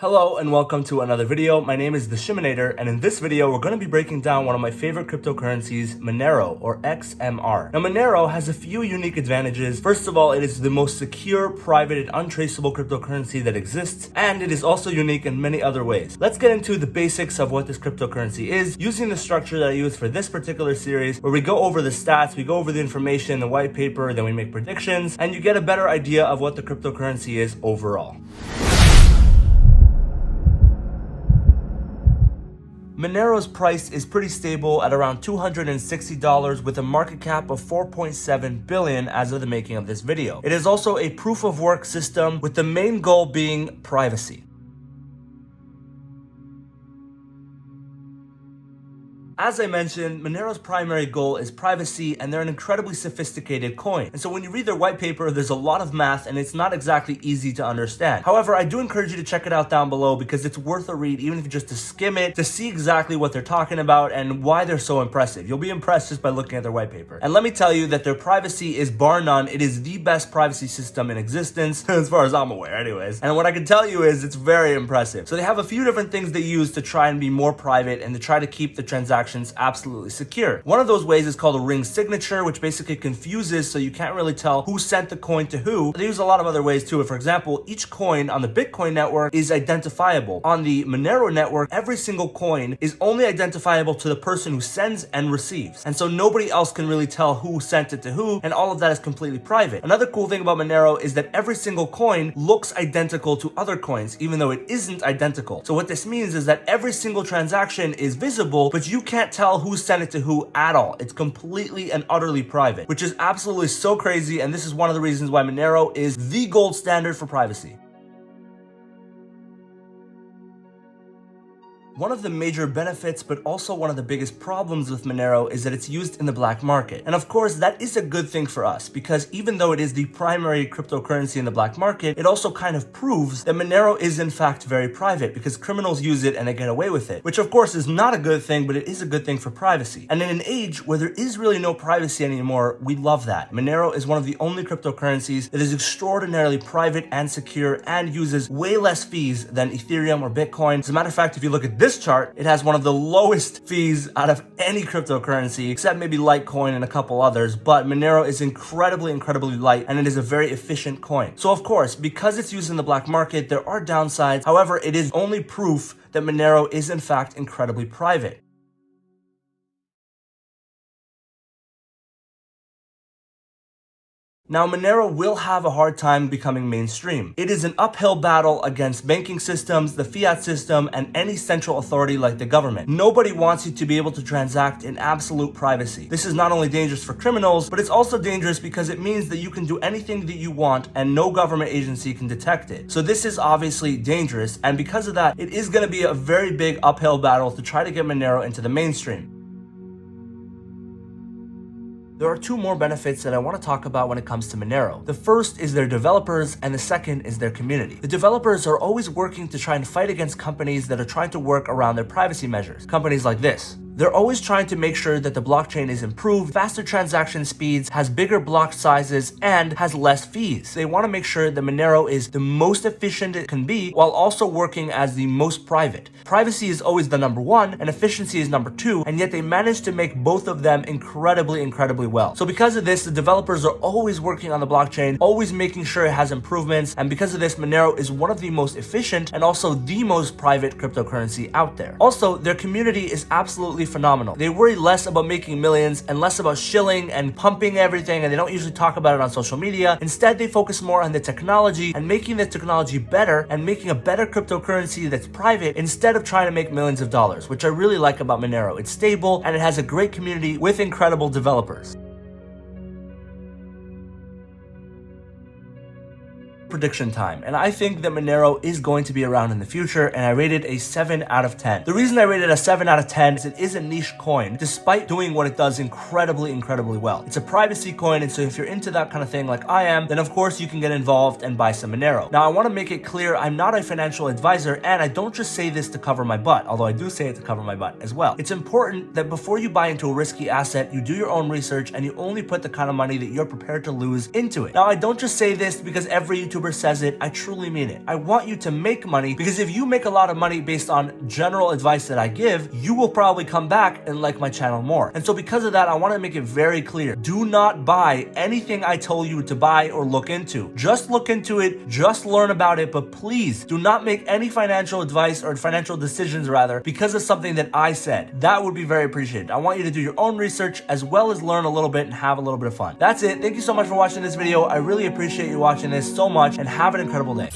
Hello and welcome to another video. My name is The Shiminator, and in this video we're going to be breaking down one of my favorite cryptocurrencies, Monero or XMR. Now Monero has a few unique advantages. First of all, it is the most secure, private, and untraceable cryptocurrency that exists, and it is also unique in many other ways. Let's get into the basics of what this cryptocurrency is, using the structure that I use for this particular series, where we go over the stats, we go over the information, the white paper, then we make predictions, and you get a better idea of what the cryptocurrency is overall. Monero's price is pretty stable at around $260 with a market cap of 4.7 billion as of the making of this video. It is also a proof of work system with the main goal being privacy. As I mentioned, Monero's primary goal is privacy, and they're an incredibly sophisticated coin. And so when you read their white paper, there's a lot of math and it's not exactly easy to understand. However, I do encourage you to check it out down below because it's worth a read, even if you just to skim it, to see exactly what they're talking about and why they're so impressive. You'll be impressed just by looking at their white paper. And let me tell you that their privacy is bar none. It is the best privacy system in existence, as far as I'm aware anyways. And what I can tell you is it's very impressive. So they have a few different things they use to try and be more private and to try to keep the transactions absolutely secure. One of those ways is called a ring signature, which basically confuses so you can't really tell who sent the coin to who. They use a lot of other ways too. For example, each coin on the Bitcoin network is identifiable. On the Monero network, every single coin is only identifiable to the person who sends and receives. And so nobody else can really tell who sent it to who, and all of that is completely private. Another cool thing about Monero is that every single coin looks identical to other coins, even though it isn't identical. So what this means is that every single transaction is visible, but you can't tell who sent it to who at all. It's completely and utterly private, which is absolutely so crazy, and this is one of the reasons why Monero is the gold standard for privacy. One of the major benefits, but also one of the biggest problems with Monero is that it's used in the black market. And of course, that is a good thing for us because even though it is the primary cryptocurrency in the black market, it also kind of proves that Monero is in fact very private because criminals use it and they get away with it, which of course is not a good thing, but it is a good thing for privacy. And in an age where there is really no privacy anymore, we love that. Monero is one of the only cryptocurrencies that is extraordinarily private and secure and uses way less fees than Ethereum or Bitcoin. As a matter of fact, if you look at this chart, it has one of the lowest fees out of any cryptocurrency, except maybe Litecoin and a couple others, but Monero is incredibly light, and it is a very efficient coin. So of course, because it's used in the black market, there are downsides. However, it is only proof that Monero is in fact incredibly private. Now, Monero will have a hard time becoming mainstream. It is an uphill battle against banking systems, the fiat system, and any central authority like the government. Nobody wants you to be able to transact in absolute privacy. This is not only dangerous for criminals, but it's also dangerous because it means that you can do anything that you want and no government agency can detect it. So this is obviously dangerous, and because of that, it is going to be a very big uphill battle to try to get Monero into the mainstream. There are two more benefits that I want to talk about when it comes to Monero. The first is their developers, and the second is their community. The developers are always working to try and fight against companies that are trying to work around their privacy measures. Companies like this. They're always trying to make sure that the blockchain is improved, faster transaction speeds, has bigger block sizes, and has less fees. They want to make sure that Monero is the most efficient it can be while also working as the most private. Privacy is always the number one, and efficiency is number two, and yet they managed to make both of them incredibly well. So because of this, the developers are always working on the blockchain, always making sure it has improvements, and because of this, Monero is one of the most efficient and also the most private cryptocurrency out there. Also, their community is absolutely phenomenal. They worry less about making millions and less about shilling and pumping everything, and they don't usually talk about it on social media. Instead, they focus more on the technology and making the technology better and making a better cryptocurrency that's private instead of trying to make millions of dollars, which I really like about Monero. It's stable and it has a great community with incredible developers. Prediction time, and I think that Monero is going to be around in the future, and I rated a 7 out of 10. The reason I rated a 7 out of 10 is it is a niche coin, despite doing what it does incredibly well. It's a privacy coin, and so if you're into that kind of thing like I am, then of course you can get involved and buy some Monero. Now, I want to make it clear I'm not a financial advisor, and I don't just say this to cover my butt, although I do say it to cover my butt as well. It's important that before you buy into a risky asset, you do your own research and you only put the kind of money that you're prepared to lose into it. Now, I don't just say this because every YouTuber YouTuber says it, I truly mean it. I want you to make money, because if you make a lot of money based on general advice that I give, you will probably come back and like my channel more. And so because of that, I want to make it very clear. Do not buy anything I told you to buy or look into. Just look into it, just learn about it, but please do not make any financial advice or financial decisions rather because of something that I said. That would be very appreciated. I want you to do your own research as well as learn a little bit and have a little bit of fun. That's it. Thank you so much for watching this video. I really appreciate you watching this so much, and have an incredible day.